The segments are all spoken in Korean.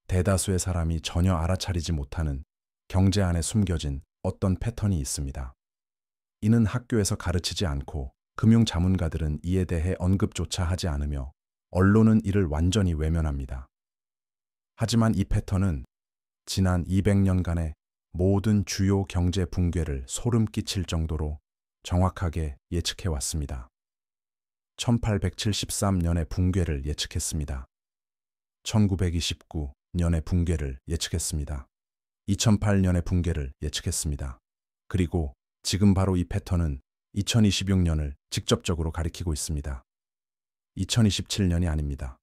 대다수의 사람이 전혀 알아차리지 못하는 경제 안에 숨겨진 어떤 패턴이 있습니다. 이는 학교에서 가르치지 않고 금융 자문가들은 이에 대해 언급조차 하지 않으며 언론은 이를 완전히 외면합니다. 하지만 이 패턴은 지난 200년간의 모든 주요 경제 붕괴를 소름 끼칠 정도로 정확하게 예측해 왔습니다. 1873년의 붕괴를 예측했습니다. 1929년의 붕괴를 예측했습니다. 2008년의 붕괴를 예측했습니다. 그리고 지금 바로 이 패턴은 2026년을 직접적으로 가리키고 있습니다. 2027년이 아닙니다.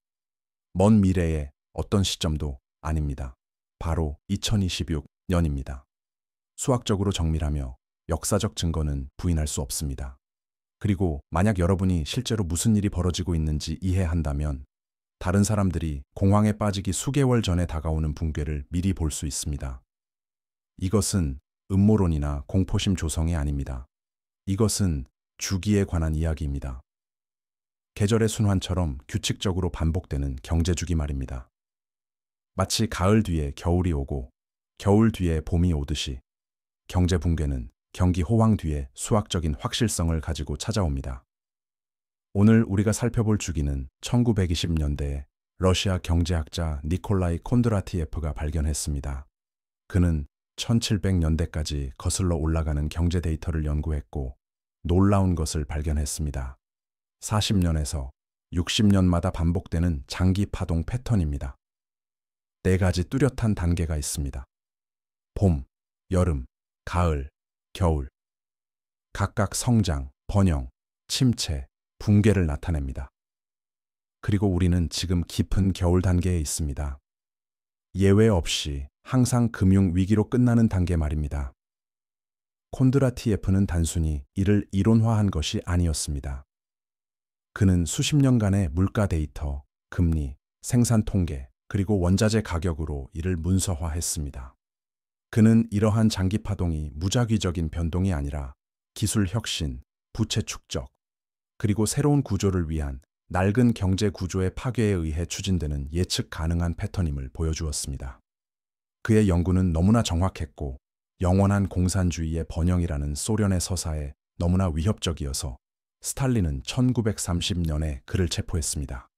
먼 미래의 어떤 시점도 아닙니다. 바로 2026년입니다. 수학적으로 정밀하며 역사적 증거는 부인할 수 없습니다. 그리고 만약 여러분이 실제로 무슨 일이 벌어지고 있는지 이해한다면 다른 사람들이 공황에 빠지기 수개월 전에 다가오는 붕괴를 미리 볼 수 있습니다. 이것은 음모론이나 공포심 조성이 아닙니다. 이것은 주기에 관한 이야기입니다. 계절의 순환처럼 규칙적으로 반복되는 경제주기 말입니다. 마치 가을 뒤에 겨울이 오고 겨울 뒤에 봄이 오듯이 경제 붕괴는 경기 호황 뒤에 수학적인 확실성을 가지고 찾아옵니다. 오늘 우리가 살펴볼 주기는 1920년대에 러시아 경제학자 니콜라이 콘드라티예프가 발견했습니다. 그는 1700년대까지 거슬러 올라가는 경제 데이터를 연구했고 놀라운 것을 발견했습니다. 40년에서 60년마다 반복되는 장기 파동 패턴입니다. 4가지 뚜렷한 단계가 있습니다. 봄, 여름, 가을, 겨울. 각각 성장, 번영, 침체, 붕괴를 나타냅니다. 그리고 우리는 지금 깊은 겨울 단계에 있습니다. 예외 없이 항상 금융 위기로 끝나는 단계 말입니다. 콘드라티예프는 단순히 이를 이론화한 것이 아니었습니다. 그는 수십 년간의 물가 데이터, 금리, 생산 통계, 그리고 원자재 가격으로 이를 문서화했습니다. 그는 이러한 장기 파동이 무작위적인 변동이 아니라 기술 혁신, 부채 축적, 그리고 새로운 구조를 위한 낡은 경제 구조의 파괴에 의해 추진되는 예측 가능한 패턴임을 보여주었습니다. 그의 연구는 너무나 정확했고 영원한 공산주의의 번영이라는 소련의 서사에 너무나 위협적이어서 스탈린은 1930년에 그를 체포했습니다.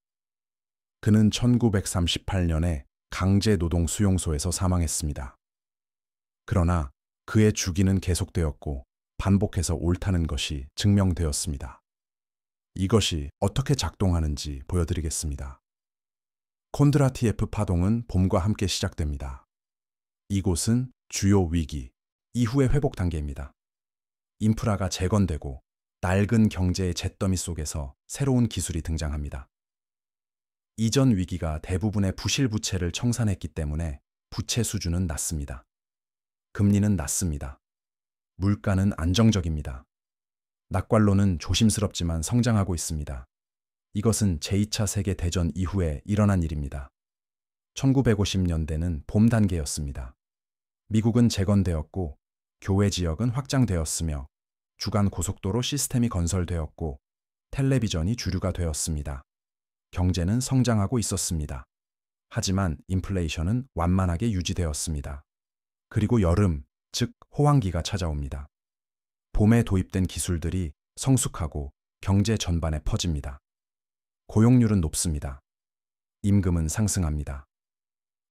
그는 1938년에 강제 노동 수용소에서 사망했습니다. 그러나 그의 주기는 계속되었고 반복해서 옳다는 것이 증명되었습니다. 이것이 어떻게 작동하는지 보여드리겠습니다. 콘드라티예프 파동은 봄과 함께 시작됩니다. 이곳은 주요 위기, 이후의 회복 단계입니다. 인프라가 재건되고 낡은 경제의 잿더미 속에서 새로운 기술이 등장합니다. 이전 위기가 대부분의 부실 부채를 청산했기 때문에 부채 수준은 낮습니다. 금리는 낮습니다. 물가는 안정적입니다. 낙관론은 조심스럽지만 성장하고 있습니다. 이것은 제2차 세계대전 이후에 일어난 일입니다. 1950년대는 봄 단계였습니다. 미국은 재건되었고 교외 지역은 확장되었으며 주간 고속도로 시스템이 건설되었고 텔레비전이 주류가 되었습니다. 경제는 성장하고 있었습니다. 하지만 인플레이션은 완만하게 유지되었습니다. 그리고 여름, 즉 호황기가 찾아옵니다. 봄에 도입된 기술들이 성숙하고 경제 전반에 퍼집니다. 고용률은 높습니다. 임금은 상승합니다.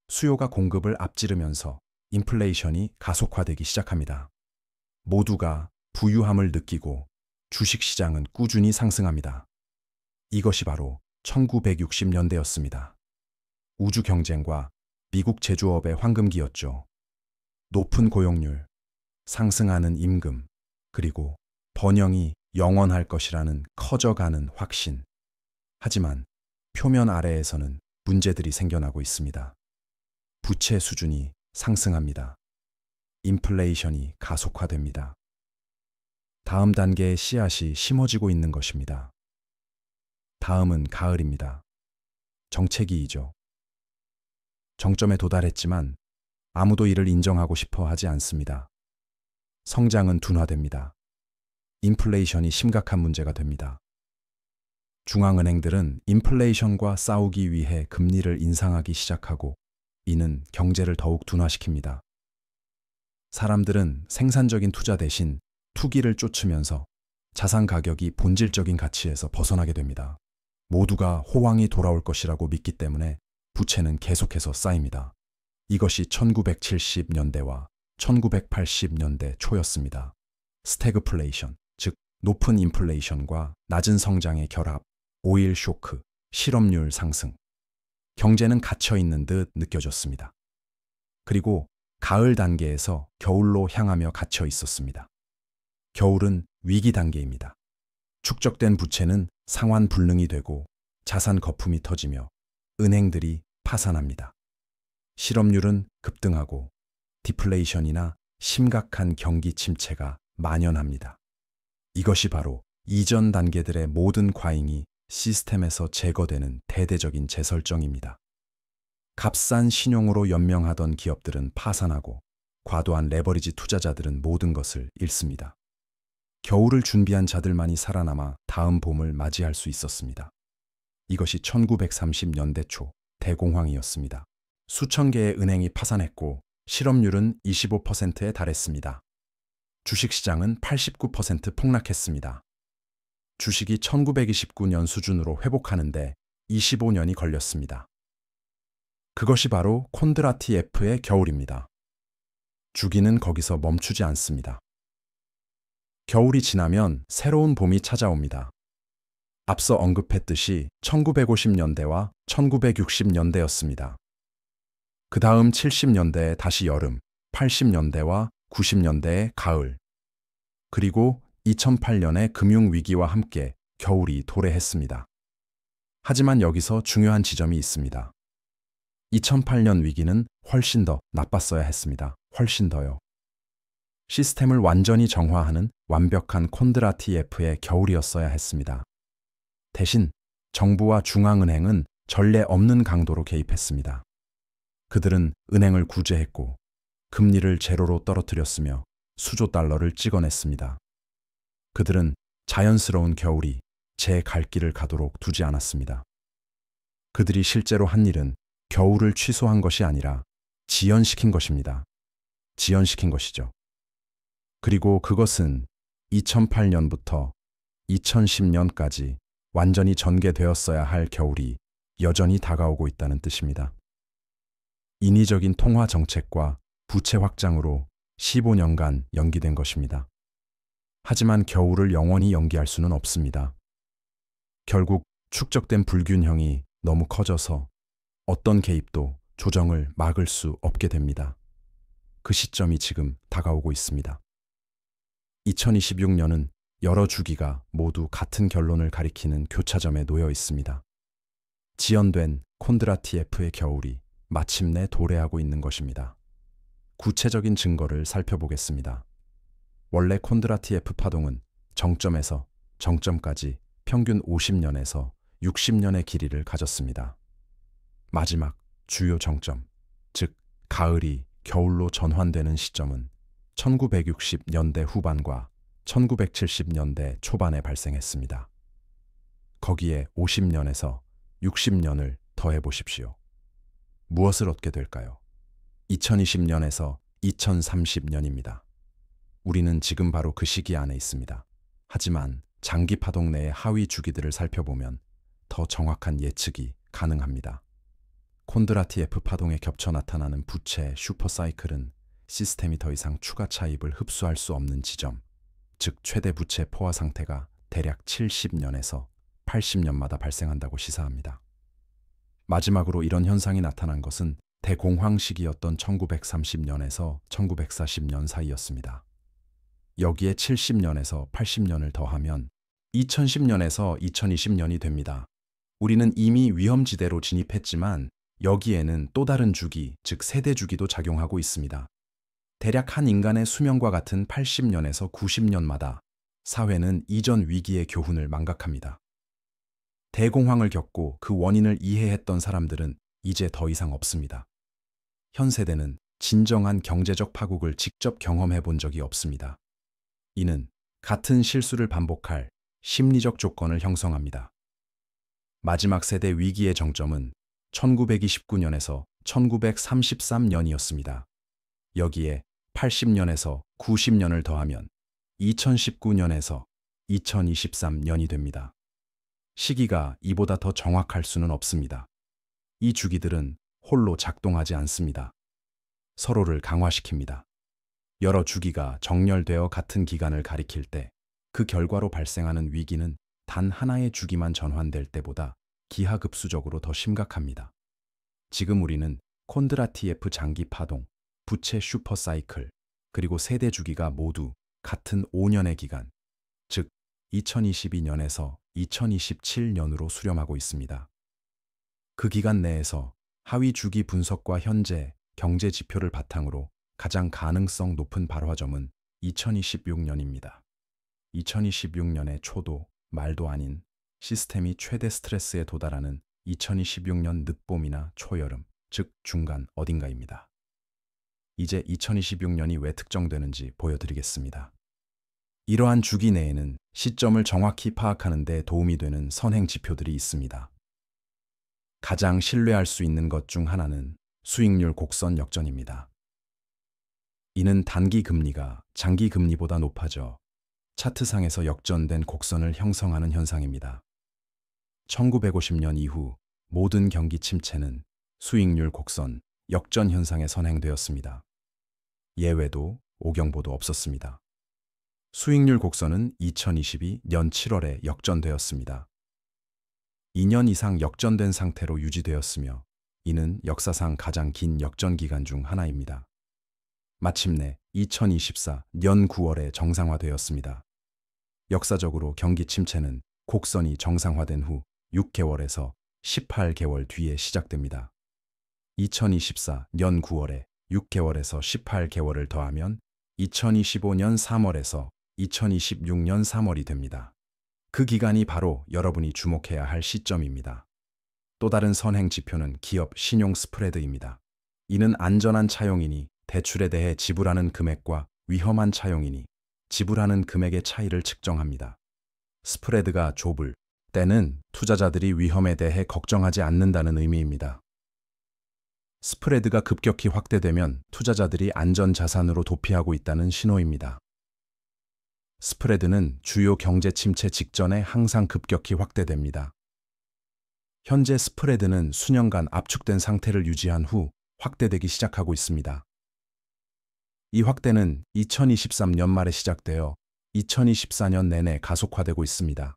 수요가 공급을 앞지르면서 인플레이션이 가속화되기 시작합니다. 모두가 부유함을 느끼고 주식시장은 꾸준히 상승합니다. 이것이 바로 1960년대였습니다. 우주 경쟁과 미국 제조업의 황금기였죠. 높은 고용률, 상승하는 임금, 그리고 번영이 영원할 것이라는 커져가는 확신. 하지만 표면 아래에서는 문제들이 생겨나고 있습니다. 부채 수준이 상승합니다. 인플레이션이 가속화됩니다. 다음 단계의 씨앗이 심어지고 있는 것입니다. 다음은 가을입니다. 정체기이죠. 정점에 도달했지만 아무도 이를 인정하고 싶어 하지 않습니다. 성장은 둔화됩니다. 인플레이션이 심각한 문제가 됩니다. 중앙은행들은 인플레이션과 싸우기 위해 금리를 인상하기 시작하고 이는 경제를 더욱 둔화시킵니다. 사람들은 생산적인 투자 대신 투기를 쫓으면서 자산 가격이 본질적인 가치에서 벗어나게 됩니다. 모두가 호황이 돌아올 것이라고 믿기 때문에 부채는 계속해서 쌓입니다. 이것이 1970년대와 1980년대 초였습니다. 스태그플레이션, 즉 높은 인플레이션과 낮은 성장의 결합, 오일 쇼크, 실업률 상승. 경제는 갇혀있는 듯 느껴졌습니다. 그리고 가을 단계에서 겨울로 향하며 갇혀 있었습니다. 겨울은 위기 단계입니다. 축적된 부채는 상환 불능이 되고 자산 거품이 터지며 은행들이 파산합니다. 실업률은 급등하고 디플레이션이나 심각한 경기 침체가 만연합니다. 이것이 바로 이전 단계들의 모든 과잉이 시스템에서 제거되는 대대적인 재설정입니다. 값싼 신용으로 연명하던 기업들은 파산하고 과도한 레버리지 투자자들은 모든 것을 잃습니다. 겨울을 준비한 자들만이 살아남아 다음 봄을 맞이할 수 있었습니다. 이것이 1930년대 초 대공황이었습니다. 수천 개의 은행이 파산했고 실업률은 25%에 달했습니다. 주식시장은 89% 폭락했습니다. 주식이 1929년 수준으로 회복하는데 25년이 걸렸습니다. 그것이 바로 콘드라티예프의 겨울입니다. 주기는 거기서 멈추지 않습니다. 겨울이 지나면 새로운 봄이 찾아옵니다. 앞서 언급했듯이 1950년대와 1960년대였습니다. 그 다음 70년대에 다시 여름, 80년대와 90년대의 가을, 그리고 2008년의 금융위기와 함께 겨울이 도래했습니다. 하지만 여기서 중요한 지점이 있습니다. 2008년 위기는 훨씬 더 나빴어야 했습니다. 훨씬 더요. 시스템을 완전히 정화하는 완벽한 콘드라티예프의 겨울이었어야 했습니다. 대신 정부와 중앙은행은 전례 없는 강도로 개입했습니다. 그들은 은행을 구제했고 금리를 제로로 떨어뜨렸으며 수조 달러를 찍어냈습니다. 그들은 자연스러운 겨울이 제 갈 길을 가도록 두지 않았습니다. 그들이 실제로 한 일은 겨울을 취소한 것이 아니라 지연시킨 것입니다. 지연시킨 것이죠. 그리고 그것은 2008년부터 2010년까지 완전히 전개되었어야 할 겨울이 여전히 다가오고 있다는 뜻입니다. 인위적인 통화 정책과 부채 확장으로 15년간 연기된 것입니다. 하지만 겨울을 영원히 연기할 수는 없습니다. 결국 축적된 불균형이 너무 커져서 어떤 개입도 조정을 막을 수 없게 됩니다. 그 시점이 지금 다가오고 있습니다. 2026년은 여러 주기가 모두 같은 결론을 가리키는 교차점에 놓여 있습니다. 지연된 콘드라티예프의 겨울이 마침내 도래하고 있는 것입니다. 구체적인 증거를 살펴보겠습니다. 원래 콘드라티예프 파동은 정점에서 정점까지 평균 50년에서 60년의 길이를 가졌습니다. 마지막 주요 정점, 즉 가을이 겨울로 전환되는 시점은 1960년대 후반과 1970년대 초반에 발생했습니다. 거기에 50년에서 60년을 더해 보십시오. 무엇을 얻게 될까요? 2020년에서 2030년입니다. 우리는 지금 바로 그 시기 안에 있습니다. 하지만 장기 파동 내의 하위 주기들을 살펴보면 더 정확한 예측이 가능합니다. 콘드라티예프 파동에 겹쳐 나타나는 부채 슈퍼사이클은 시스템이 더 이상 추가 차입을 흡수할 수 없는 지점, 즉 최대 부채 포화 상태가 대략 70년에서 80년마다 발생한다고 시사합니다. 마지막으로 이런 현상이 나타난 것은 대공황 시기였던 1930년에서 1940년 사이였습니다. 여기에 70년에서 80년을 더하면 2010년에서 2020년이 됩니다. 우리는 이미 위험지대로 진입했지만 여기에는 또 다른 주기, 즉 세대 주기도 작용하고 있습니다. 대략 한 인간의 수명과 같은 80년에서 90년마다 사회는 이전 위기의 교훈을 망각합니다. 대공황을 겪고 그 원인을 이해했던 사람들은 이제 더 이상 없습니다. 현 세대는 진정한 경제적 파국을 직접 경험해 본 적이 없습니다. 이는 같은 실수를 반복할 심리적 조건을 형성합니다. 마지막 세대 위기의 정점은 1929년에서 1933년이었습니다. 여기에 80년에서 90년을 더하면 2019년에서 2023년이 됩니다. 시기가 이보다 더 정확할 수는 없습니다. 이 주기들은 홀로 작동하지 않습니다. 서로를 강화시킵니다. 여러 주기가 정렬되어 같은 기간을 가리킬 때 그 결과로 발생하는 위기는 단 하나의 주기만 전환될 때보다 기하급수적으로 더 심각합니다. 지금 우리는 콘드라티예프 장기 파동, 부채 슈퍼사이클, 그리고 세대 주기가 모두 같은 5년의 기간, 즉 2022년에서 2027년으로 수렴하고 있습니다. 그 기간 내에서 하위 주기 분석과 현재 경제 지표를 바탕으로 가장 가능성 높은 발화점은 2026년입니다. 2026년의 초도, 말도 아닌 시스템이 최대 스트레스에 도달하는 2026년 늦봄이나 초여름, 즉 중간 어딘가입니다. 이제 2026년이 왜 특정되는지 보여드리겠습니다. 이러한 주기 내에는 시점을 정확히 파악하는 데 도움이 되는 선행 지표들이 있습니다. 가장 신뢰할 수 있는 것 중 하나는 수익률 곡선 역전입니다. 이는 단기 금리가 장기 금리보다 높아져 차트상에서 역전된 곡선을 형성하는 현상입니다. 1950년 이후 모든 경기 침체는 수익률 곡선 역전 현상에 선행되었습니다. 예외도 오경보도 없었습니다. 수익률 곡선은 2022년 7월에 역전되었습니다. 2년 이상 역전된 상태로 유지되었으며 이는 역사상 가장 긴 역전 기간 중 하나입니다. 마침내 2024년 9월에 정상화되었습니다. 역사적으로 경기 침체는 곡선이 정상화된 후 6개월에서 18개월 뒤에 시작됩니다. 2024년 9월에 6개월에서 18개월을 더하면 2025년 3월에서 2026년 3월이 됩니다. 그 기간이 바로 여러분이 주목해야 할 시점입니다. 또 다른 선행 지표는 기업 신용 스프레드입니다. 이는 안전한 차용인이 대출에 대해 지불하는 금액과 위험한 차용인이 지불하는 금액의 차이를 측정합니다. 스프레드가 좁을 때는 투자자들이 위험에 대해 걱정하지 않는다는 의미입니다. 스프레드가 급격히 확대되면 투자자들이 안전 자산으로 도피하고 있다는 신호입니다. 스프레드는 주요 경제 침체 직전에 항상 급격히 확대됩니다. 현재 스프레드는 수년간 압축된 상태를 유지한 후 확대되기 시작하고 있습니다. 이 확대는 2023년 말에 시작되어 2024년 내내 가속화되고 있습니다.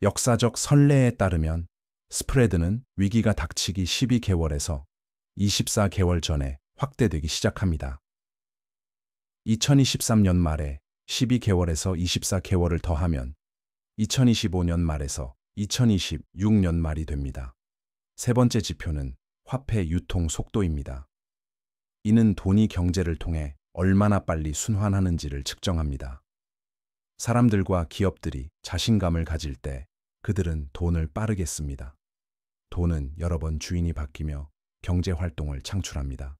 역사적 선례에 따르면 스프레드는 위기가 닥치기 12개월에서 24개월 전에 확대되기 시작합니다. 2023년 말에 12개월에서 24개월을 더하면 2025년 말에서 2026년 말이 됩니다. 세 번째 지표는 화폐 유통 속도입니다. 이는 돈이 경제를 통해 얼마나 빨리 순환하는지를 측정합니다. 사람들과 기업들이 자신감을 가질 때 그들은 돈을 빠르게 씁니다. 돈은 여러 번 주인이 바뀌며 경제 활동을 창출합니다.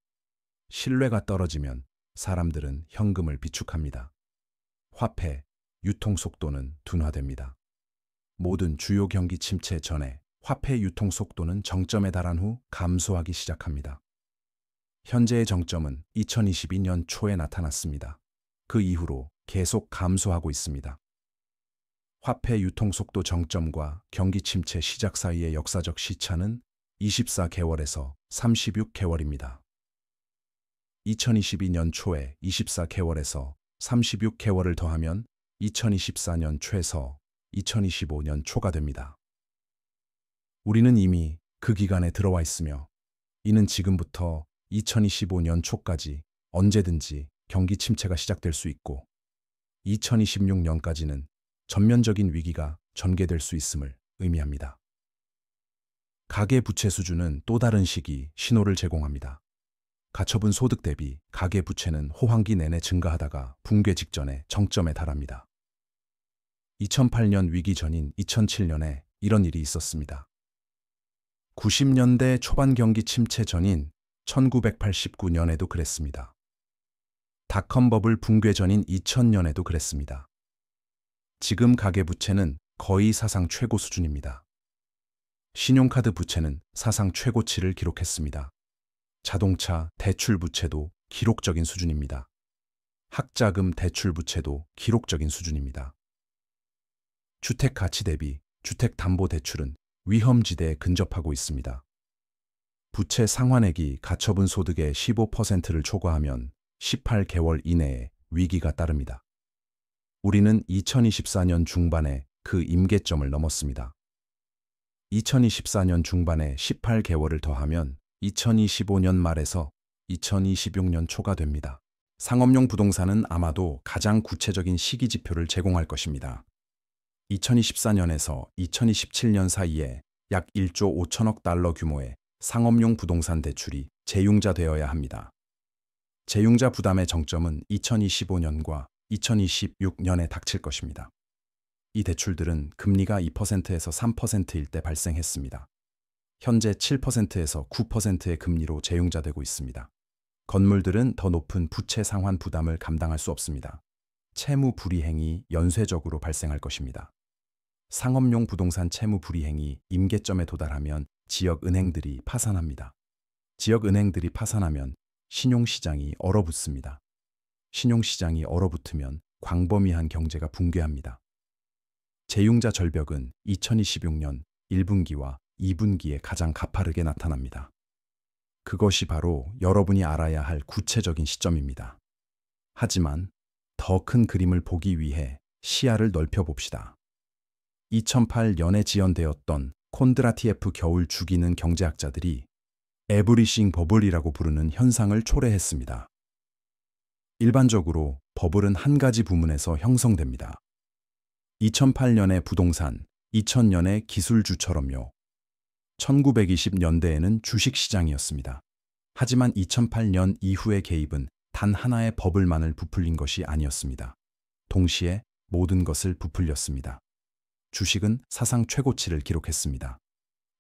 신뢰가 떨어지면 사람들은 현금을 비축합니다. 화폐 유통 속도는 둔화됩니다. 모든 주요 경기 침체 전에 화폐 유통 속도는 정점에 달한 후 감소하기 시작합니다. 현재의 정점은 2022년 초에 나타났습니다. 그 이후로 계속 감소하고 있습니다. 화폐 유통 속도 정점과 경기 침체 시작 사이의 역사적 시차는 24개월에서 36개월입니다. 2022년 초에 24개월에서 36개월을 더하면 2024년 최서 2025년 초가 됩니다. 우리는 이미 그 기간에 들어와 있으며 이는 지금부터 2025년 초까지 언제든지 경기 침체가 시작될 수 있고 2026년까지는 전면적인 위기가 전개될 수 있음을 의미합니다. 가계부채 수준은 또 다른 시기 신호를 제공합니다. 가처분 소득 대비 가계부채는 호황기 내내 증가하다가 붕괴 직전에 정점에 달합니다. 2008년 위기 전인 2007년에 이런 일이 있었습니다. 90년대 초반 경기 침체 전인 1989년에도 그랬습니다. 닷컴 버블 붕괴 전인 2000년에도 그랬습니다. 지금 가계부채는 거의 사상 최고 수준입니다. 신용카드 부채는 사상 최고치를 기록했습니다. 자동차 대출 부채도 기록적인 수준입니다. 학자금 대출 부채도 기록적인 수준입니다. 주택 가치 대비 주택담보대출은 위험지대에 근접하고 있습니다. 부채 상환액이 가처분 소득의 15%를 초과하면 18개월 이내에 위기가 따릅니다. 우리는 2024년 중반에 그 임계점을 넘었습니다. 2024년 중반에 18개월을 더하면 2025년 말에서 2026년 초가 됩니다. 상업용 부동산은 아마도 가장 구체적인 시기 지표를 제공할 것입니다. 2024년에서 2027년 사이에 약 1조 5천억 달러 규모의 상업용 부동산 대출이 재융자되어야 합니다. 재융자 부담의 정점은 2025년과 2026년에 닥칠 것입니다. 이 대출들은 금리가 2%에서 3%일 때 발생했습니다. 현재 7%에서 9%의 금리로 재융자되고 있습니다. 건물들은 더 높은 부채 상환 부담을 감당할 수 없습니다. 채무 불이행이 연쇄적으로 발생할 것입니다. 상업용 부동산 채무 불이행이 임계점에 도달하면 지역 은행들이 파산합니다. 지역 은행들이 파산하면 신용시장이 얼어붙습니다. 신용시장이 얼어붙으면 광범위한 경제가 붕괴합니다. 재융자 절벽은 2026년 1분기와 2분기에 가장 가파르게 나타납니다. 그것이 바로 여러분이 알아야 할 구체적인 시점입니다. 하지만 더 큰 그림을 보기 위해 시야를 넓혀봅시다. 2008년에 지연되었던 콘드라티에프 겨울 죽이는 경제학자들이 에브리싱 버블이라고 부르는 현상을 초래했습니다. 일반적으로 버블은 한 가지 부문에서 형성됩니다. 2008년의 부동산, 2000년의 기술주처럼요. 1920년대에는 주식시장이었습니다. 하지만 2008년 이후의 개입은 단 하나의 버블만을 부풀린 것이 아니었습니다. 동시에 모든 것을 부풀렸습니다. 주식은 사상 최고치를 기록했습니다.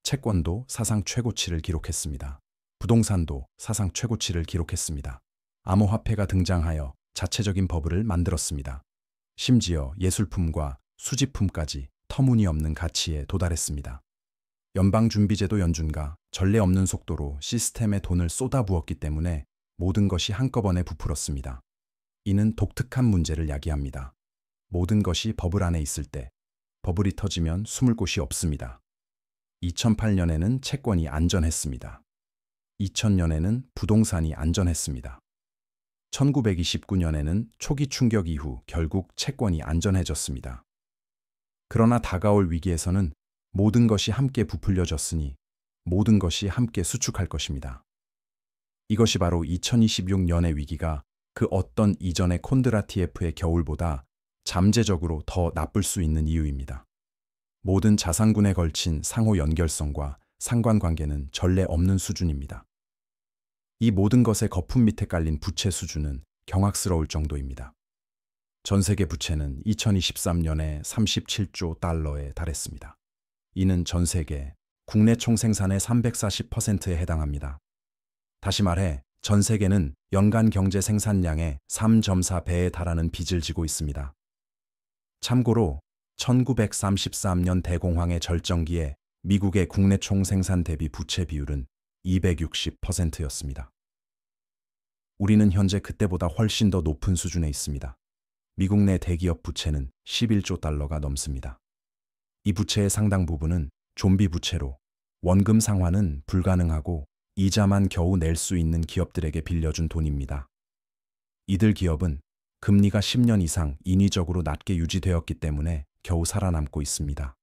채권도 사상 최고치를 기록했습니다. 부동산도 사상 최고치를 기록했습니다. 암호화폐가 등장하여 자체적인 버블을 만들었습니다. 심지어 예술품과 수집품까지 터무니없는 가치에 도달했습니다. 연방준비제도 연준과 전례 없는 속도로 시스템에 돈을 쏟아부었기 때문에 모든 것이 한꺼번에 부풀었습니다. 이는 독특한 문제를 야기합니다. 모든 것이 버블 안에 있을 때 버블이 터지면 숨을 곳이 없습니다. 2008년에는 채권이 안전했습니다. 2000년에는 부동산이 안전했습니다. 1929년에는 초기 충격 이후 결국 채권이 안전해졌습니다. 그러나 다가올 위기에서는 모든 것이 함께 부풀려졌으니 모든 것이 함께 수축할 것입니다. 이것이 바로 2026년의 위기가 그 어떤 이전의 콘드라티에프의 겨울보다 잠재적으로 더 나쁠 수 있는 이유입니다. 모든 자산군에 걸친 상호 연결성과 상관관계는 전례 없는 수준입니다. 이 모든 것의 거품 밑에 깔린 부채 수준은 경악스러울 정도입니다. 전 세계 부채는 2023년에 37조 달러에 달했습니다. 이는 전 세계 국내 총생산의 340%에 해당합니다. 다시 말해 전 세계는 연간 경제 생산량의 3.4배에 달하는 빚을 지고 있습니다. 참고로 1933년 대공황의 절정기에 미국의 국내 총생산 대비 부채 비율은 260%였습니다. 우리는 현재 그때보다 훨씬 더 높은 수준에 있습니다. 미국 내 대기업 부채는 11조 달러가 넘습니다. 이 부채의 상당 부분은 좀비 부채로 원금 상환은 불가능하고 이자만 겨우 낼 수 있는 기업들에게 빌려준 돈입니다. 이들 기업은 금리가 10년 이상 인위적으로 낮게 유지되었기 때문에 겨우 살아남고 있습니다.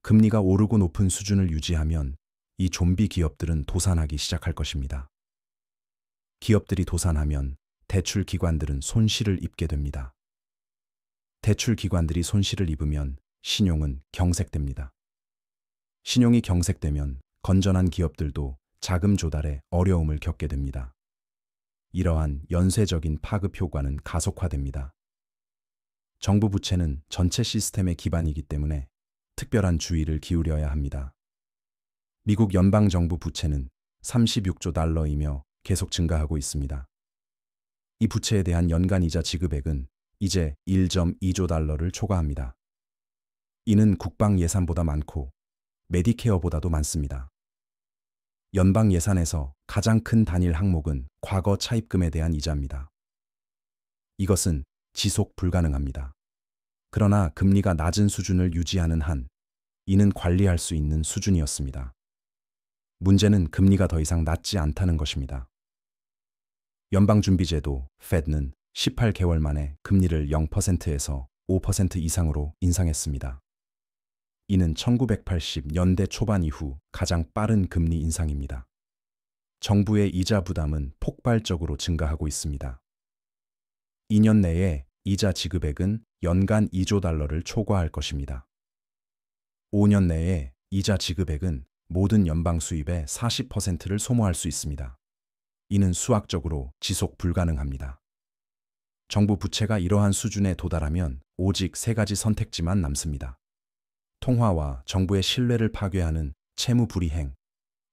금리가 오르고 높은 수준을 유지하면 이 좀비 기업들은 도산하기 시작할 것입니다. 기업들이 도산하면 대출 기관들은 손실을 입게 됩니다. 대출 기관들이 손실을 입으면 신용은 경색됩니다. 신용이 경색되면 건전한 기업들도 자금 조달에 어려움을 겪게 됩니다. 이러한 연쇄적인 파급 효과는 가속화됩니다. 정부 부채는 전체 시스템의 기반이기 때문에 특별한 주의를 기울여야 합니다. 미국 연방정부 부채는 36조 달러이며 계속 증가하고 있습니다. 이 부채에 대한 연간 이자 지급액은 이제 1.2조 달러를 초과합니다. 이는 국방 예산보다 많고 메디케어보다도 많습니다. 연방 예산에서 가장 큰 단일 항목은 과거 차입금에 대한 이자입니다. 이것은 지속 불가능합니다. 그러나 금리가 낮은 수준을 유지하는 한, 이는 관리할 수 있는 수준이었습니다. 문제는 금리가 더 이상 낮지 않다는 것입니다. 연방준비제도 Fed는 18개월 만에 금리를 0%에서 5% 이상으로 인상했습니다. 이는 1980년대 초반 이후 가장 빠른 금리 인상입니다. 정부의 이자 부담은 폭발적으로 증가하고 있습니다. 2년 내에 이자 지급액은 연간 2조 달러를 초과할 것입니다. 5년 내에 이자 지급액은 모든 연방 수입의 40%를 소모할 수 있습니다. 이는 수학적으로 지속 불가능합니다. 정부 부채가 이러한 수준에 도달하면 오직 세 가지 선택지만 남습니다. 통화와 정부의 신뢰를 파괴하는 채무 불이행,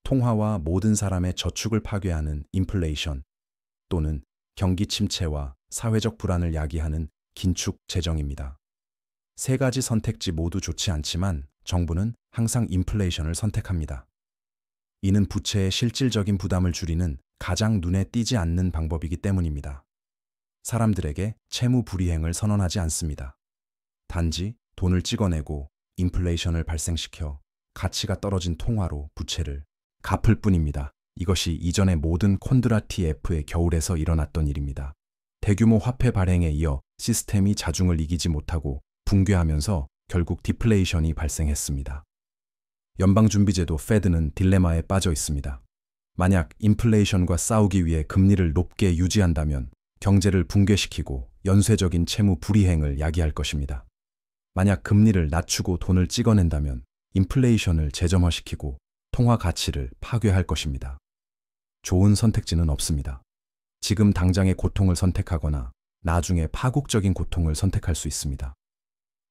통화와 모든 사람의 저축을 파괴하는 인플레이션, 또는 경기 침체와 사회적 불안을 야기하는 긴축 재정입니다. 세 가지 선택지 모두 좋지 않지만 정부는 항상 인플레이션을 선택합니다. 이는 부채의 실질적인 부담을 줄이는 가장 눈에 띄지 않는 방법이기 때문입니다. 사람들에게 채무 불이행을 선언하지 않습니다. 단지 돈을 찍어내고 인플레이션을 발생시켜 가치가 떨어진 통화로 부채를 갚을 뿐입니다. 이것이 이전의 모든 콘드라티F의 겨울에서 일어났던 일입니다. 대규모 화폐 발행에 이어 시스템이 자중을 이기지 못하고 붕괴하면서 결국 디플레이션이 발생했습니다. 연방준비제도 Fed는 딜레마에 빠져 있습니다. 만약 인플레이션과 싸우기 위해 금리를 높게 유지한다면 경제를 붕괴시키고 연쇄적인 채무 불이행을 야기할 것입니다. 만약 금리를 낮추고 돈을 찍어낸다면 인플레이션을 재점화시키고 통화 가치를 파괴할 것입니다. 좋은 선택지는 없습니다. 지금 당장의 고통을 선택하거나 나중에 파국적인 고통을 선택할 수 있습니다.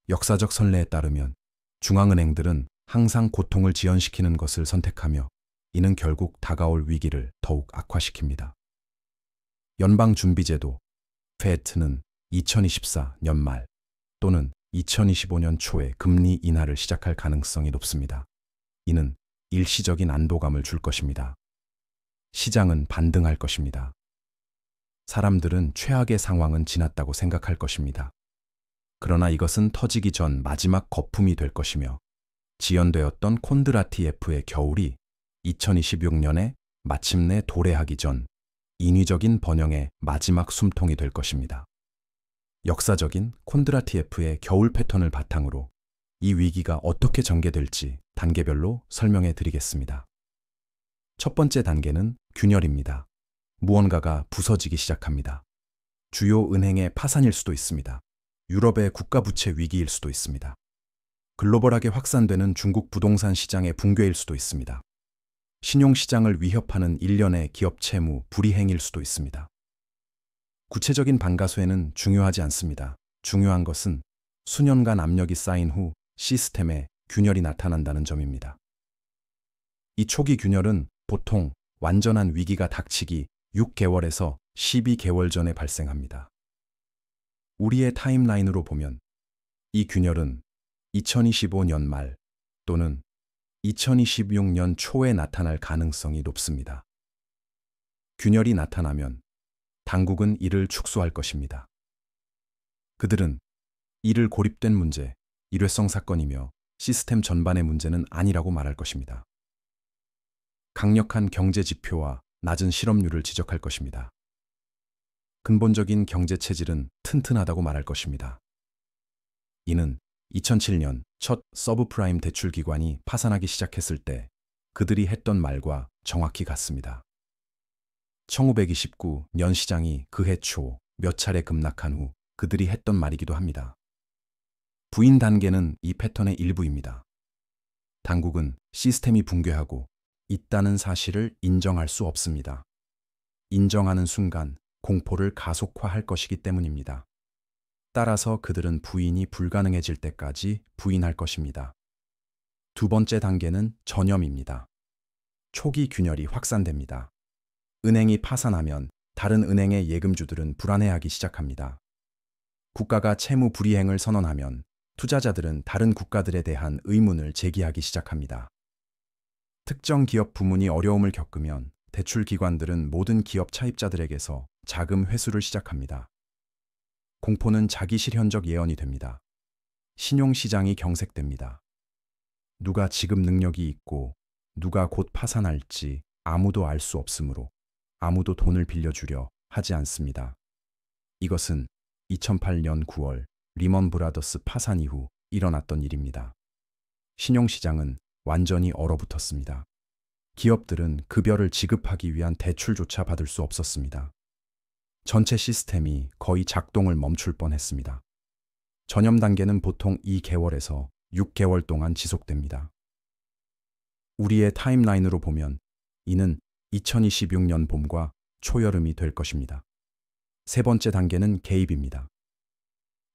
역사적 선례에 따르면 중앙은행들은 항상 고통을 지연시키는 것을 선택하며 이는 결국 다가올 위기를 더욱 악화시킵니다. 연방준비제도 FED는 2024년 말 또는 2025년 초에 금리 인하를 시작할 가능성이 높습니다. 이는 일시적인 안도감을 줄 것입니다. 시장은 반등할 것입니다. 사람들은 최악의 상황은 지났다고 생각할 것입니다. 그러나 이것은 터지기 전 마지막 거품이 될 것이며 지연되었던 콘드라티F의 겨울이 2026년에 마침내 도래하기 전 인위적인 번영의 마지막 숨통이 될 것입니다. 역사적인 콘드라티F의 겨울 패턴을 바탕으로 이 위기가 어떻게 전개될지 단계별로 설명해 드리겠습니다. 첫 번째 단계는 균열입니다. 무언가가 부서지기 시작합니다. 주요 은행의 파산일 수도 있습니다. 유럽의 국가부채 위기일 수도 있습니다. 글로벌하게 확산되는 중국 부동산 시장의 붕괴일 수도 있습니다. 신용시장을 위협하는 일련의 기업 채무 불이행일 수도 있습니다. 구체적인 반가수에는 중요하지 않습니다. 중요한 것은 수년간 압력이 쌓인 후 시스템에 균열이 나타난다는 점입니다. 이 초기 균열은 보통 완전한 위기가 닥치기 6개월에서 12개월 전에 발생합니다. 우리의 타임라인으로 보면 이 균열은 2025년 말 또는 2026년 초에 나타날 가능성이 높습니다. 균열이 나타나면 당국은 이를 축소할 것입니다. 그들은 이를 고립된 문제, 일회성 사건이며 시스템 전반의 문제는 아니라고 말할 것입니다. 강력한 경제 지표와 낮은 실업률을 지적할 것입니다. 근본적인 경제 체질은 튼튼하다고 말할 것입니다. 이는 2007년 첫 서브프라임 대출 기관이 파산하기 시작했을 때 그들이 했던 말과 정확히 같습니다. 1929년 시장이 그해 초 몇 차례 급락한 후 그들이 했던 말이기도 합니다. 부인 단계는 이 패턴의 일부입니다. 당국은 시스템이 붕괴하고 있다는 사실을 인정할 수 없습니다. 인정하는 순간 공포를 가속화할 것이기 때문입니다. 따라서 그들은 부인이 불가능해질 때까지 부인할 것입니다. 두 번째 단계는 전염입니다. 초기 균열이 확산됩니다. 은행이 파산하면 다른 은행의 예금주들은 불안해하기 시작합니다. 국가가 채무 불이행을 선언하면 투자자들은 다른 국가들에 대한 의문을 제기하기 시작합니다. 특정 기업 부문이 어려움을 겪으면 대출 기관들은 모든 기업 차입자들에게서 자금 회수를 시작합니다. 공포는 자기 실현적 예언이 됩니다. 신용시장이 경색됩니다. 누가 지급 능력이 있고 누가 곧 파산할지 아무도 알 수 없으므로 아무도 돈을 빌려주려 하지 않습니다. 이것은 2008년 9월 리먼 브라더스 파산 이후 일어났던 일입니다. 신용시장은 완전히 얼어붙었습니다. 기업들은 급여를 지급하기 위한 대출조차 받을 수 없었습니다. 전체 시스템이 거의 작동을 멈출 뻔했습니다. 전염 단계는 보통 2개월에서 6개월 동안 지속됩니다. 우리의 타임라인으로 보면 이는 2026년 봄과 초여름이 될 것입니다. 세 번째 단계는 개입입니다.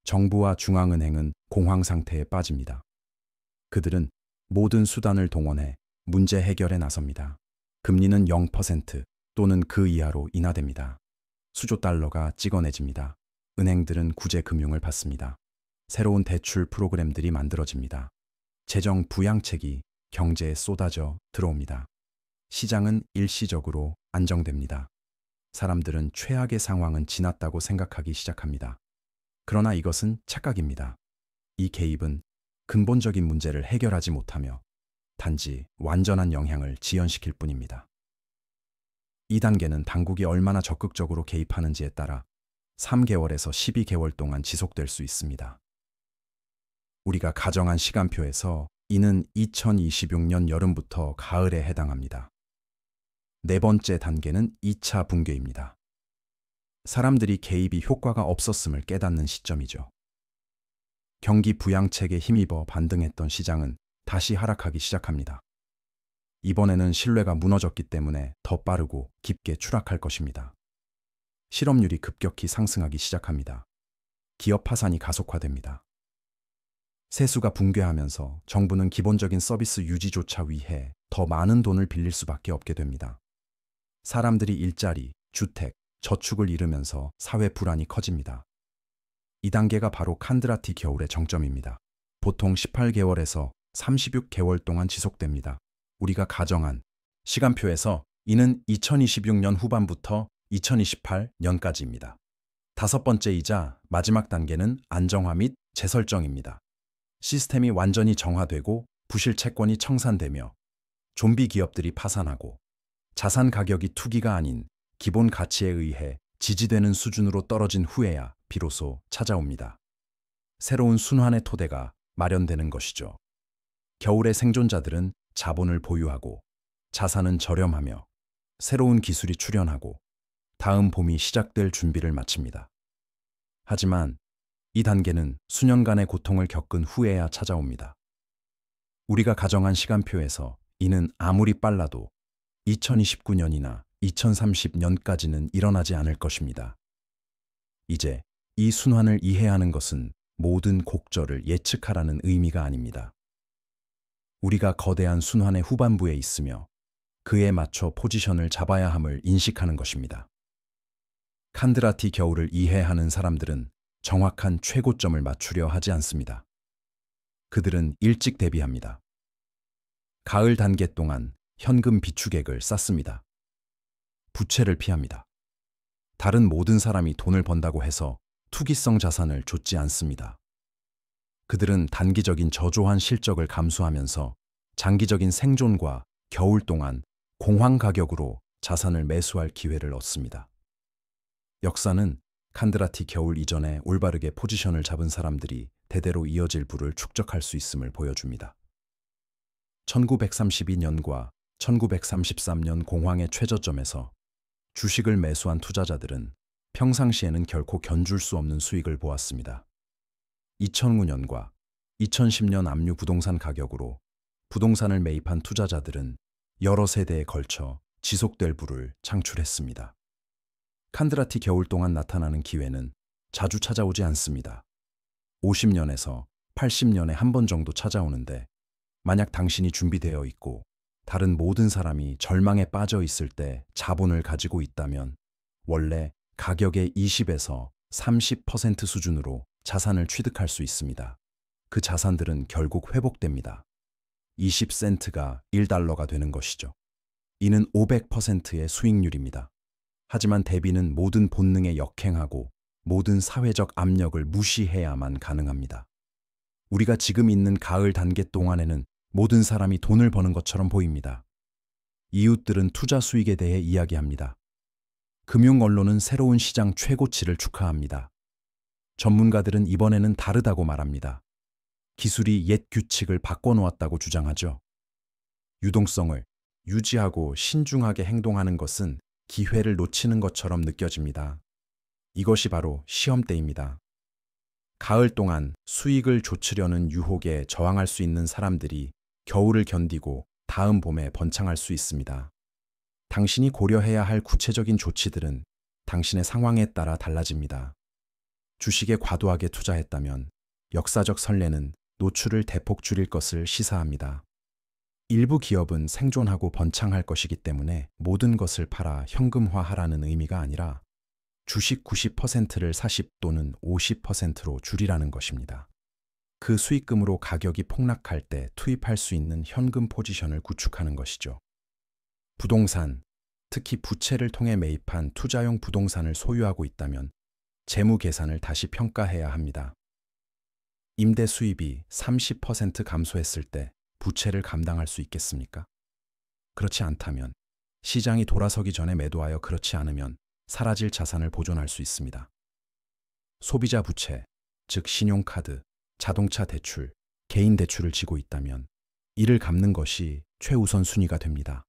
정부와 중앙은행은 공황 상태에 빠집니다. 그들은 모든 수단을 동원해 문제 해결에 나섭니다. 금리는 0% 또는 그 이하로 인하됩니다. 수조 달러가 찍어내집니다. 은행들은 구제 금융을 받습니다. 새로운 대출 프로그램들이 만들어집니다. 재정 부양책이 경제에 쏟아져 들어옵니다. 시장은 일시적으로 안정됩니다. 사람들은 최악의 상황은 지났다고 생각하기 시작합니다. 그러나 이것은 착각입니다. 이 개입은 근본적인 문제를 해결하지 못하며 단지 완전한 영향을 지연시킬 뿐입니다. 이 단계는 당국이 얼마나 적극적으로 개입하는지에 따라 3개월에서 12개월 동안 지속될 수 있습니다. 우리가 가정한 시간표에서 이는 2026년 여름부터 가을에 해당합니다. 네 번째 단계는 2차 붕괴입니다. 사람들이 개입이 효과가 없었음을 깨닫는 시점이죠. 경기 부양책에 힘입어 반등했던 시장은 다시 하락하기 시작합니다. 이번에는 신뢰가 무너졌기 때문에 더 빠르고 깊게 추락할 것입니다. 실업률이 급격히 상승하기 시작합니다. 기업 파산이 가속화됩니다. 세수가 붕괴하면서 정부는 기본적인 서비스 유지조차 위해 더 많은 돈을 빌릴 수밖에 없게 됩니다. 사람들이 일자리, 주택, 저축을 잃으면서 사회 불안이 커집니다. 이 단계가 바로 칸드라티 겨울의 정점입니다. 보통 18개월에서 36개월 동안 지속됩니다. 우리가 가정한 시간표에서 이는 2026년 후반부터 2028년까지입니다. 다섯 번째이자 마지막 단계는 안정화 및 재설정입니다. 시스템이 완전히 정화되고 부실 채권이 청산되며 좀비 기업들이 파산하고 자산 가격이 투기가 아닌 기본 가치에 의해 지지되는 수준으로 떨어진 후에야 비로소 찾아옵니다. 새로운 순환의 토대가 마련되는 것이죠. 겨울의 생존자들은 자본을 보유하고 자산은 저렴하며 새로운 기술이 출현하고 다음 봄이 시작될 준비를 마칩니다. 하지만 이 단계는 수년간의 고통을 겪은 후에야 찾아옵니다. 우리가 가정한 시간표에서 이는 아무리 빨라도 2029년이나 2030년까지는 일어나지 않을 것입니다. 이제 이 순환을 이해하는 것은 모든 곡절을 예측하라는 의미가 아닙니다. 우리가 거대한 순환의 후반부에 있으며 그에 맞춰 포지션을 잡아야 함을 인식하는 것입니다. 칸드라티 겨울을 이해하는 사람들은 정확한 최고점을 맞추려 하지 않습니다. 그들은 일찍 대비합니다. 가을 단계 동안 현금 비축액을 쌓습니다. 부채를 피합니다. 다른 모든 사람이 돈을 번다고 해서 투기성 자산을 좇지 않습니다. 그들은 단기적인 저조한 실적을 감수하면서 장기적인 생존과 겨울 동안 공황 가격으로 자산을 매수할 기회를 얻습니다. 역사는 칸드라티 겨울 이전에 올바르게 포지션을 잡은 사람들이 대대로 이어질 부를 축적할 수 있음을 보여줍니다. 1932년과 1933년 공황의 최저점에서 주식을 매수한 투자자들은 평상시에는 결코 견줄 수 없는 수익을 보았습니다. 2009년과 2010년 압류 부동산 가격으로 부동산을 매입한 투자자들은 여러 세대에 걸쳐 지속될 부를 창출했습니다. 칸드라티 겨울 동안 나타나는 기회는 자주 찾아오지 않습니다. 50년에서 80년에 한 번 정도 찾아오는데 만약 당신이 준비되어 있고 다른 모든 사람이 절망에 빠져 있을 때 자본을 가지고 있다면 원래 가격의 20에서 30% 수준으로 자산을 취득할 수 있습니다. 그 자산들은 결국 회복됩니다. 20센트가 1달러가 되는 것이죠. 이는 500%의 수익률입니다. 하지만 대비는 모든 본능에 역행하고 모든 사회적 압력을 무시해야만 가능합니다. 우리가 지금 있는 가을 단계 동안에는 모든 사람이 돈을 버는 것처럼 보입니다. 이웃들은 투자 수익에 대해 이야기합니다. 금융 언론은 새로운 시장 최고치를 축하합니다. 전문가들은 이번에는 다르다고 말합니다. 기술이 옛 규칙을 바꿔놓았다고 주장하죠. 유동성을 유지하고 신중하게 행동하는 것은 기회를 놓치는 것처럼 느껴집니다. 이것이 바로 시험대입니다. 가을 동안 수익을 좇으려는 유혹에 저항할 수 있는 사람들이 겨울을 견디고 다음 봄에 번창할 수 있습니다. 당신이 고려해야 할 구체적인 조치들은 당신의 상황에 따라 달라집니다. 주식에 과도하게 투자했다면 역사적 선례는 노출을 대폭 줄일 것을 시사합니다. 일부 기업은 생존하고 번창할 것이기 때문에 모든 것을 팔아 현금화하라는 의미가 아니라 주식 90%를 40 또는 50%로 줄이라는 것입니다. 그 수익금으로 가격이 폭락할 때 투입할 수 있는 현금 포지션을 구축하는 것이죠. 부동산, 특히 부채를 통해 매입한 투자용 부동산을 소유하고 있다면 재무 계산을 다시 평가해야 합니다. 임대 수입이 30% 감소했을 때 부채를 감당할 수 있겠습니까? 그렇지 않다면 시장이 돌아서기 전에 매도하여 그렇지 않으면 사라질 자산을 보존할 수 있습니다. 소비자 부채, 즉 신용카드, 자동차 대출, 개인 대출을 지고 있다면 이를 갚는 것이 최우선 순위가 됩니다.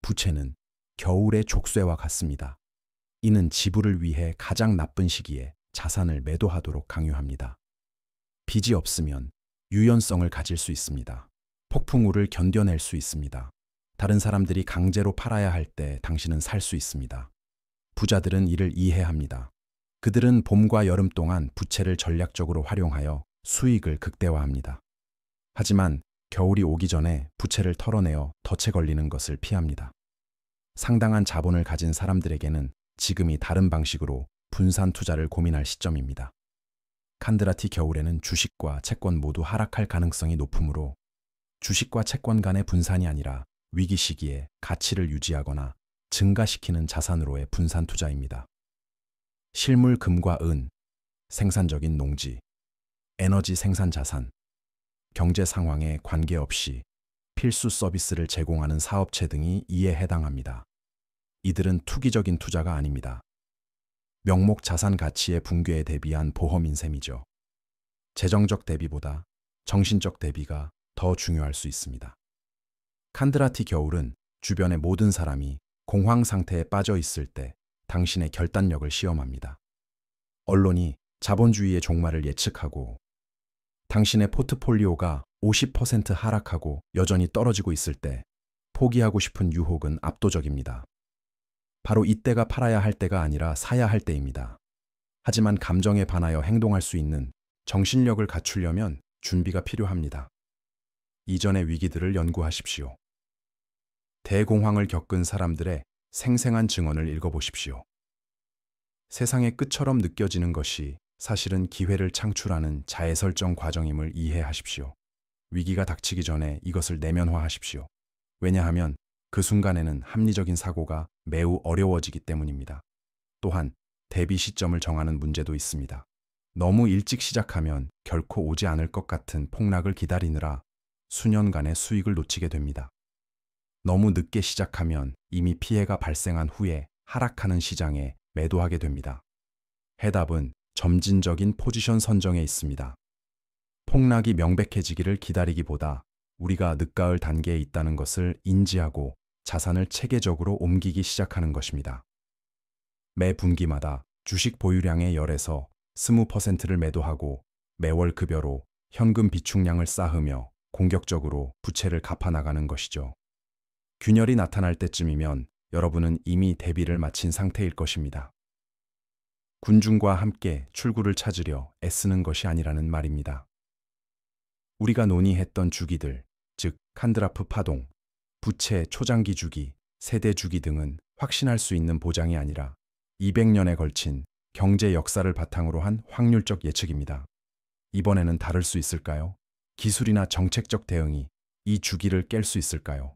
부채는 겨울의 족쇄와 같습니다. 이는 지불을 위해 가장 나쁜 시기에 자산을 매도하도록 강요합니다. 빚이 없으면 유연성을 가질 수 있습니다. 폭풍우를 견뎌낼 수 있습니다. 다른 사람들이 강제로 팔아야 할 때 당신은 살 수 있습니다. 부자들은 이를 이해합니다. 그들은 봄과 여름 동안 부채를 전략적으로 활용하여 수익을 극대화합니다. 하지만 겨울이 오기 전에 부채를 털어내어 덫에 걸리는 것을 피합니다. 상당한 자본을 가진 사람들에게는 지금이 다른 방식으로 분산 투자를 고민할 시점입니다. 칸드라티 겨울에는 주식과 채권 모두 하락할 가능성이 높으므로 주식과 채권 간의 분산이 아니라 위기 시기에 가치를 유지하거나 증가시키는 자산으로의 분산 투자입니다. 실물 금과 은, 생산적인 농지, 에너지 생산 자산, 경제 상황에 관계없이 필수 서비스를 제공하는 사업체 등이 이에 해당합니다. 이들은 투기적인 투자가 아닙니다. 명목 자산 가치의 붕괴에 대비한 보험인 셈이죠. 재정적 대비보다 정신적 대비가 더 중요할 수 있습니다. 칸드라티 겨울은 주변의 모든 사람이 공황 상태에 빠져 있을 때 당신의 결단력을 시험합니다. 언론이 자본주의의 종말을 예측하고 당신의 포트폴리오가 50% 하락하고 여전히 떨어지고 있을 때 포기하고 싶은 유혹은 압도적입니다. 바로 이때가 팔아야 할 때가 아니라 사야 할 때입니다. 하지만 감정에 반하여 행동할 수 있는 정신력을 갖추려면 준비가 필요합니다. 이전의 위기들을 연구하십시오. 대공황을 겪은 사람들의 생생한 증언을 읽어보십시오. 세상의 끝처럼 느껴지는 것이 사실은 기회를 창출하는 자해설정 과정임을 이해하십시오. 위기가 닥치기 전에 이것을 내면화하십시오. 왜냐하면 그 순간에는 합리적인 사고가 매우 어려워지기 때문입니다. 또한 대비 시점을 정하는 문제도 있습니다. 너무 일찍 시작하면 결코 오지 않을 것 같은 폭락을 기다리느라 수년간의 수익을 놓치게 됩니다. 너무 늦게 시작하면 이미 피해가 발생한 후에 하락하는 시장에 매도하게 됩니다. 해답은 점진적인 포지션 선정에 있습니다. 폭락이 명백해지기를 기다리기보다 우리가 늦가을 단계에 있다는 것을 인지하고 자산을 체계적으로 옮기기 시작하는 것입니다. 매 분기마다 주식 보유량의 10에서 20%를 매도하고 매월 급여로 현금 비축량을 쌓으며 공격적으로 부채를 갚아나가는 것이죠. 균열이 나타날 때쯤이면 여러분은 이미 대비를 마친 상태일 것입니다. 군중과 함께 출구를 찾으려 애쓰는 것이 아니라는 말입니다. 우리가 논의했던 주기들, 즉 칸드라프 파동, 부채 초장기 주기, 세대 주기 등은 확신할 수 있는 보장이 아니라 200년에 걸친 경제 역사를 바탕으로 한 확률적 예측입니다. 이번에는 다를 수 있을까요? 기술이나 정책적 대응이 이 주기를 깰 수 있을까요?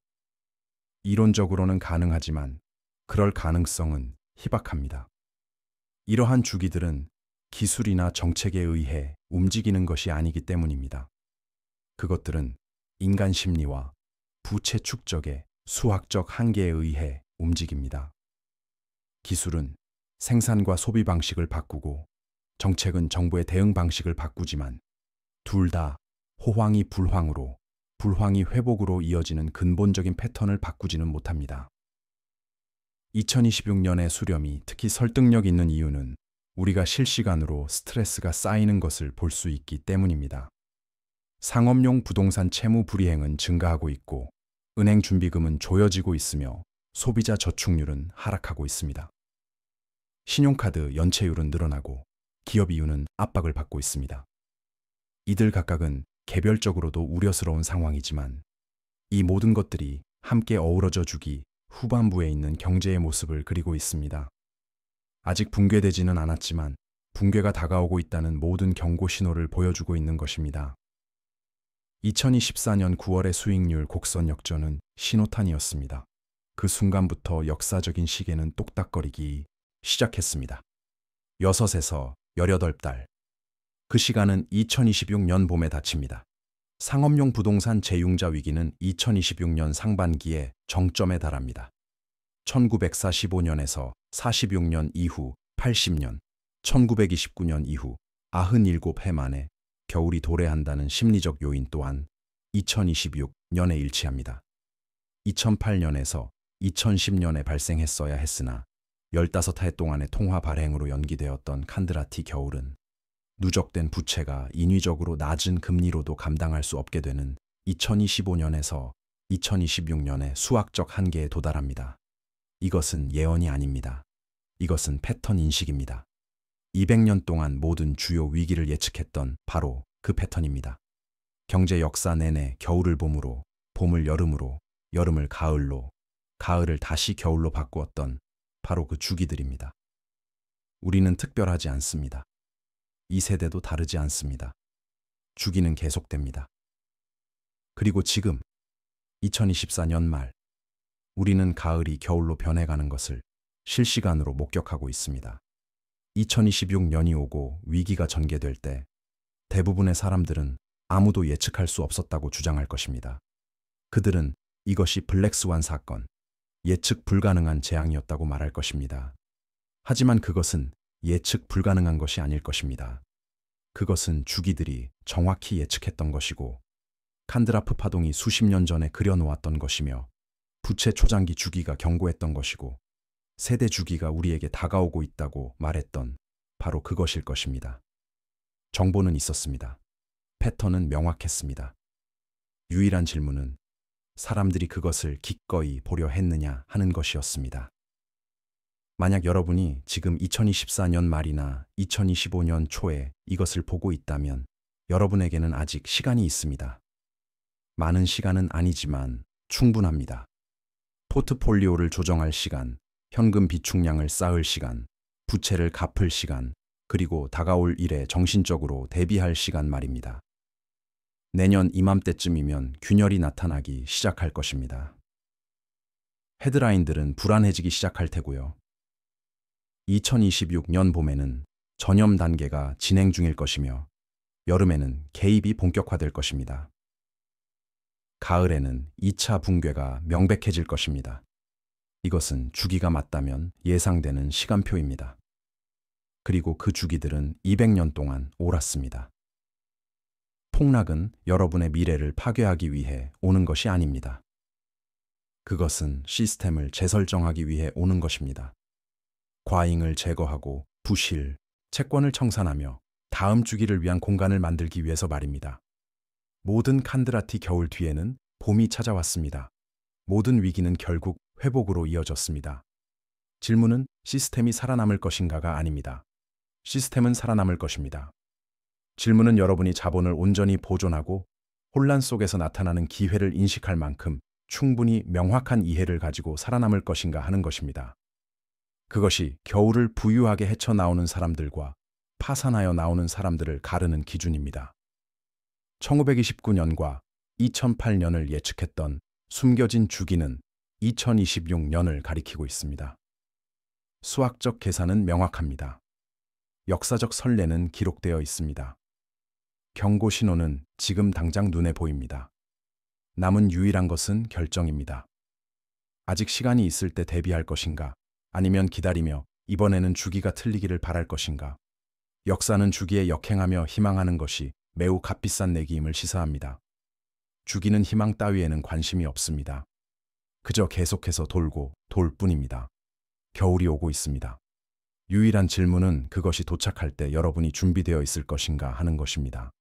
이론적으로는 가능하지만 그럴 가능성은 희박합니다. 이러한 주기들은 기술이나 정책에 의해 움직이는 것이 아니기 때문입니다. 그것들은 인간 심리와 부채 축적의 수학적 한계에 의해 움직입니다. 기술은 생산과 소비 방식을 바꾸고 정책은 정부의 대응 방식을 바꾸지만 둘 다 호황이 불황으로, 불황이 회복으로 이어지는 근본적인 패턴을 바꾸지는 못합니다. 2026년의 수렴이 특히 설득력 있는 이유는 우리가 실시간으로 스트레스가 쌓이는 것을 볼 수 있기 때문입니다. 상업용 부동산 채무 불이행은 증가하고 있고 은행 준비금은 조여지고 있으며 소비자 저축률은 하락하고 있습니다. 신용카드 연체율은 늘어나고 기업 이윤은 압박을 받고 있습니다. 이들 각각은 개별적으로도 우려스러운 상황이지만 이 모든 것들이 함께 어우러져 주기 후반부에 있는 경제의 모습을 그리고 있습니다. 아직 붕괴되지는 않았지만 붕괴가 다가오고 있다는 모든 경고 신호를 보여주고 있는 것입니다. 2024년 9월의 수익률 곡선 역전은 신호탄이었습니다. 그 순간부터 역사적인 시계는 똑딱거리기 시작했습니다. 6에서 18달. 그 시간은 2026년 봄에 닥칩니다. 상업용 부동산 재융자 위기는 2026년 상반기에 정점에 달합니다. 1945년에서 46년 이후 80년, 1929년 이후 97해 만에 겨울이 도래한다는 심리적 요인 또한 2026년에 일치합니다. 2008년에서 2010년에 발생했어야 했으나 15해 동안의 통화 발행으로 연기되었던 칸드라티 겨울은 누적된 부채가 인위적으로 낮은 금리로도 감당할 수 없게 되는 2025년에서 2026년의 수학적 한계에 도달합니다. 이것은 예언이 아닙니다. 이것은 패턴 인식입니다. 200년 동안 모든 주요 위기를 예측했던 바로 그 패턴입니다. 경제 역사 내내 겨울을 봄으로, 봄을 여름으로, 여름을 가을로, 가을을 다시 겨울로 바꾸었던 바로 그 주기들입니다. 우리는 특별하지 않습니다. 이 세대도 다르지 않습니다. 주기는 계속됩니다. 그리고 지금 2024년 말 우리는 가을이 겨울로 변해가는 것을 실시간으로 목격하고 있습니다. 2026년이 오고 위기가 전개될 때 대부분의 사람들은 아무도 예측할 수 없었다고 주장할 것입니다. 그들은 이것이 블랙스완 사건, 예측 불가능한 재앙이었다고 말할 것입니다. 하지만 그것은 예측 불가능한 것이 아닐 것입니다. 그것은 주기들이 정확히 예측했던 것이고 칸드라프 파동이 수십 년 전에 그려놓았던 것이며 부채 초장기 주기가 경고했던 것이고 세대 주기가 우리에게 다가오고 있다고 말했던 바로 그것일 것입니다. 정보는 있었습니다. 패턴은 명확했습니다. 유일한 질문은 사람들이 그것을 기꺼이 보려 했느냐 하는 것이었습니다. 만약 여러분이 지금 2024년 말이나 2025년 초에 이것을 보고 있다면 여러분에게는 아직 시간이 있습니다. 많은 시간은 아니지만 충분합니다. 포트폴리오를 조정할 시간, 현금 비축량을 쌓을 시간, 부채를 갚을 시간, 그리고 다가올 일에 정신적으로 대비할 시간 말입니다. 내년 이맘때쯤이면 균열이 나타나기 시작할 것입니다. 헤드라인들은 불안해지기 시작할 테고요. 2026년 봄에는 전염 단계가 진행 중일 것이며 여름에는 개입이 본격화될 것입니다. 가을에는 2차 붕괴가 명백해질 것입니다. 이것은 주기가 맞다면 예상되는 시간표입니다. 그리고 그 주기들은 200년 동안 옳았습니다. 폭락은 여러분의 미래를 파괴하기 위해 오는 것이 아닙니다. 그것은 시스템을 재설정하기 위해 오는 것입니다. 과잉을 제거하고 부실, 채권을 청산하며 다음 주기를 위한 공간을 만들기 위해서 말입니다. 모든 칸드라티 겨울 뒤에는 봄이 찾아왔습니다. 모든 위기는 결국 회복으로 이어졌습니다. 질문은 시스템이 살아남을 것인가가 아닙니다. 시스템은 살아남을 것입니다. 질문은 여러분이 자본을 온전히 보존하고 혼란 속에서 나타나는 기회를 인식할 만큼 충분히 명확한 이해를 가지고 살아남을 것인가 하는 것입니다. 그것이 겨울을 부유하게 헤쳐나오는 사람들과 파산하여 나오는 사람들을 가르는 기준입니다. 1929년과 2008년을 예측했던 숨겨진 주기는 2026년을 가리키고 있습니다. 수학적 계산은 명확합니다. 역사적 선례는 기록되어 있습니다. 경고 신호는 지금 당장 눈에 보입니다. 남은 유일한 것은 결정입니다. 아직 시간이 있을 때 대비할 것인가, 아니면 기다리며 이번에는 주기가 틀리기를 바랄 것인가. 역사는 주기에 역행하며 희망하는 것이 매우 값비싼 내기임을 시사합니다. 주기는 희망 따위에는 관심이 없습니다. 그저 계속해서 돌고 돌 뿐입니다. 겨울이 오고 있습니다. 유일한 질문은 그것이 도착할 때 여러분이 준비되어 있을 것인가 하는 것입니다.